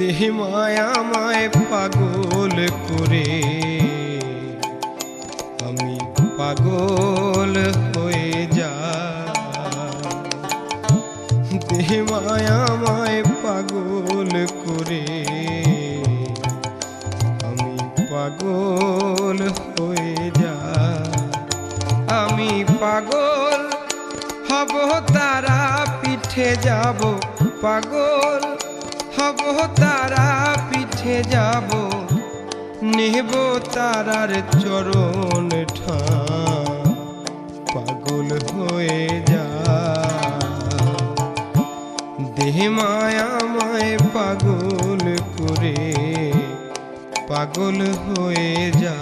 দেহ মায়াময় পাগল করে আমি পাগল হয়ে যাই। দেহ মায়াময় পাগল করে আমি পাগল হয়ে যাই। আমি পাগল হব তারা পিঠে যাব, পাগল হব তারা পিঠে যাব, নেব তারার চরণ ঠাঁ পাগল হয়ে যা। দেহ মায়াময় পাগল করে পাগল হয়ে যা।